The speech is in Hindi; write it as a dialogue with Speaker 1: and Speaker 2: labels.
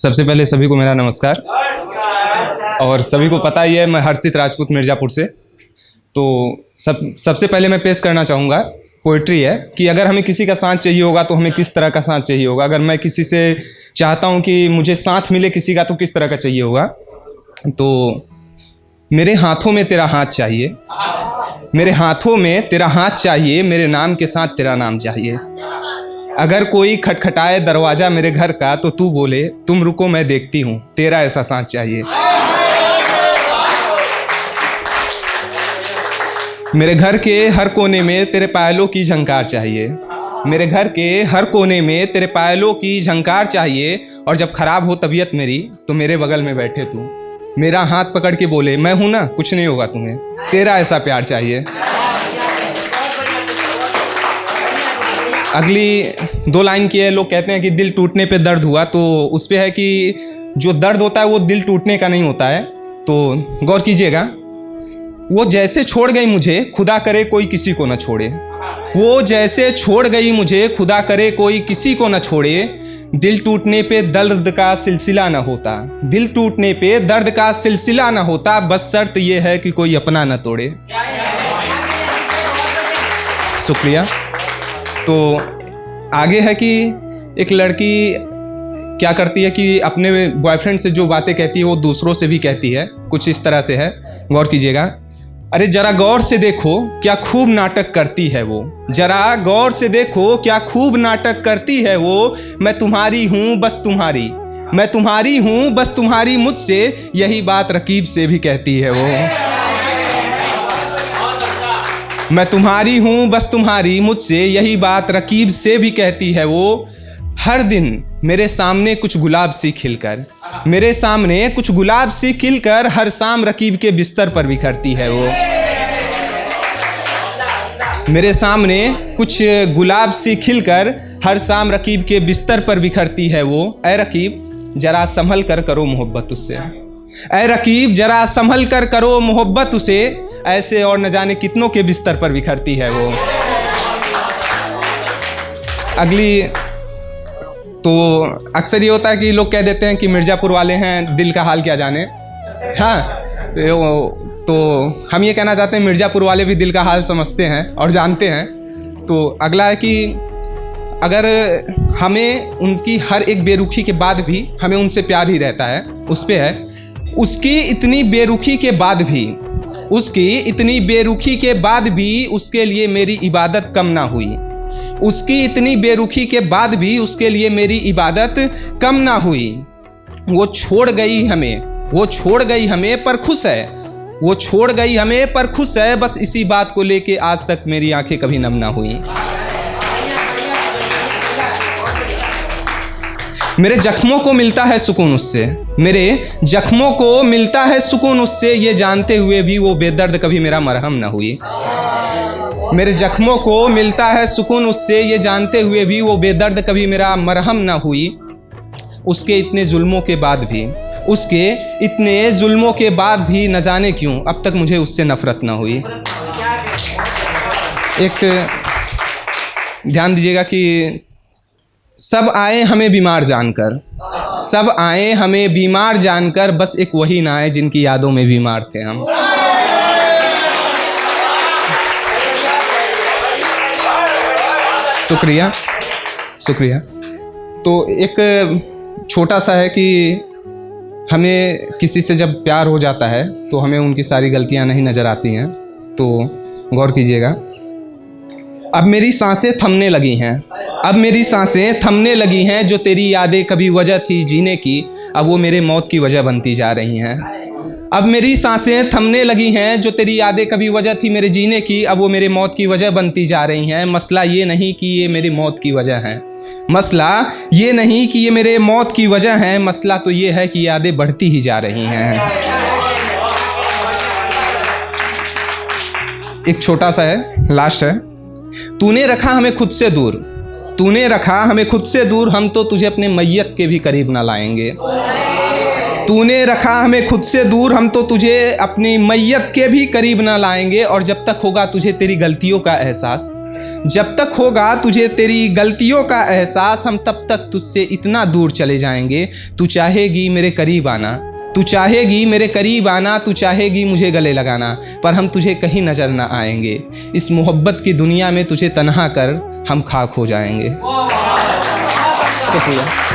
Speaker 1: सबसे पहले सभी को मेरा नमस्कार। और सभी को पता ही है मैं हर्षित राजपूत मिर्ज़ापुर से। तो सबसे पहले मैं पेश करना चाहूँगा पोइट्री है कि अगर हमें किसी का साथ चाहिए होगा तो हमें किस तरह का साथ चाहिए होगा। अगर मैं किसी से चाहता हूँ कि मुझे साथ मिले किसी का तो किस तरह का चाहिए होगा। तो मेरे हाथों में तेरा हाथ चाहिए, मेरे हाथों में तेरा हाथ चाहिए, मेरे नाम के साथ तेरा नाम चाहिए। अगर कोई खटखटाए दरवाज़ा मेरे घर का तो तू बोले तुम रुको मैं देखती हूँ, तेरा ऐसा साथ चाहिए। मेरे घर के हर कोने में तेरे पायलों की झंकार चाहिए, मेरे घर के हर कोने में तेरे पायलों की झंकार चाहिए। और जब खराब हो तबीयत मेरी तो मेरे बगल में बैठे तू, मेरा हाथ पकड़ के बोले मैं हूं ना, कुछ नहीं होगा तुम्हें, तेरा ऐसा प्यार चाहिए। अगली 2 लाइन की है। लोग कहते हैं कि दिल टूटने पे दर्द हुआ, तो उस पे है कि जो दर्द होता है वो दिल टूटने का नहीं होता है। तो गौर कीजिएगा, वो जैसे छोड़ गई मुझे खुदा करे कोई किसी को न छोड़े, वो जैसे छोड़ गई मुझे खुदा करे कोई किसी को न छोड़े। दिल टूटने पे दर्द का सिलसिला न होता, दिल टूटने पे दर्द का सिलसिला न होता, बस शर्त ये है कि कोई अपना न तोड़े। शुक्रिया। तो आगे है कि एक लड़की क्या करती है कि अपने बॉयफ्रेंड से जो बातें कहती है वो दूसरों से भी कहती है। कुछ इस तरह से है, गौर कीजिएगा। अरे जरा गौर से देखो क्या खूब नाटक करती है वो, जरा गौर से देखो क्या खूब नाटक करती है वो। मैं तुम्हारी हूँ बस तुम्हारी, मैं तुम्हारी हूँ बस तुम्हारी, मुझसे यही बात रकीब से भी कहती है वो। मैं तुम्हारी हूँ बस तुम्हारी, मुझसे यही बात रकीब से भी कहती है वो। हर दिन मेरे सामने कुछ गुलाब सी खिलकर, मेरे सामने कुछ गुलाब सी खिलकर, हर शाम रकीब के बिस्तर पर बिखरती है वो। मेरे सामने कुछ गुलाब सी खिलकर, हर शाम रकीब के बिस्तर पर बिखरती है वो। ऐ रकीब जरा संभल कर करो मोहब्बत उससे, ऐ रकीब जरा संभल कर करो मोहब्बत उसे, ऐसे और न जाने कितनों के बिस्तर पर बिखरती है वो। अगली तो अक्सर ये होता है कि लोग कह देते हैं कि मिर्ज़ापुर वाले हैं दिल का हाल क्या जाने। हाँ, तो हम ये कहना चाहते हैं मिर्ज़ापुर वाले भी दिल का हाल समझते हैं और जानते हैं। तो अगला है कि अगर हमें उनकी हर एक बेरुखी के बाद भी हमें उनसे प्यार ही रहता है, उस पे है उसकी इतनी बेरुखी के बाद भी, उसकी इतनी बेरुखी के बाद भी उसके लिए मेरी इबादत कम ना हुई, उसकी इतनी बेरुखी के बाद भी उसके लिए मेरी इबादत कम ना हुई। वो छोड़ गई हमें, वो छोड़ गई हमें पर खुश है, वो छोड़ गई हमें पर खुश है, बस इसी बात को लेके आज तक मेरी आंखें कभी नम ना हुई। मेरे जख्मों को मिलता है सुकून उससे, मेरे जख्मों को मिलता है सुकून उससे, ये जानते हुए भी वो बेदर्द कभी मेरा मरहम ना हुई। मेरे जख्मों को मिलता है सुकून उससे, ये जानते हुए भी वो बेदर्द कभी मेरा मरहम ना हुई। उसके इतने जुल्मों के बाद भी, उसके इतने जुल्मों के बाद भी न जाने क्यों अब तक मुझे उससे नफरत ना हुई। एक ध्यान दीजिएगा कि सब आए हमें बीमार जानकर, सब आए हमें बीमार जानकर, बस एक वही ना आए जिनकी यादों में बीमार थे हम। शुक्रिया, शुक्रिया। तो एक छोटा सा है कि हमें किसी से जब प्यार हो जाता है तो हमें उनकी सारी गलतियां नहीं नज़र आती हैं। तो गौर कीजिएगा। अब मेरी सांसें थमने लगी हैं, अब मेरी सांसें थमने लगी हैं, जो तेरी यादें कभी वजह थी जीने की अब वो मेरे मौत की वजह बनती जा रही हैं। अब मेरी सांसें थमने लगी हैं, जो तेरी यादें कभी वजह थी मेरे जीने की अब वो मेरे मौत की वजह बनती जा रही हैं। मसला ये नहीं कि ये मेरी मौत की वजह है, मसला ये नहीं कि ये मेरे मौत की वजह है, मसला तो ये है कि यादें बढ़ती ही जा रही हैं। एक छोटा सा है, लास्ट है। तूने रखा हमें खुद से दूर, तूने रखा हमें खुद से दूर, हम तो तुझे अपने मैयत के भी करीब ना लाएंगे। तूने रखा हमें खुद से दूर, हम तो तुझे अपनी मैयत के भी करीब ना लाएंगे। और जब तक होगा तुझे तेरी गलतियों का एहसास, जब तक होगा तुझे तेरी गलतियों का एहसास, हम तब तक तुझसे इतना दूर चले जाएंगे। तू चाहेगी मेरे करीब आना, तू चाहेगी मेरे करीब आना, तू चाहेगी मुझे गले लगाना, पर हम तुझे कहीं नज़र ना आएंगे। इस मोहब्बत की दुनिया में तुझे तन्हा कर हम खाक हो जाएंगे। शुक्रिया।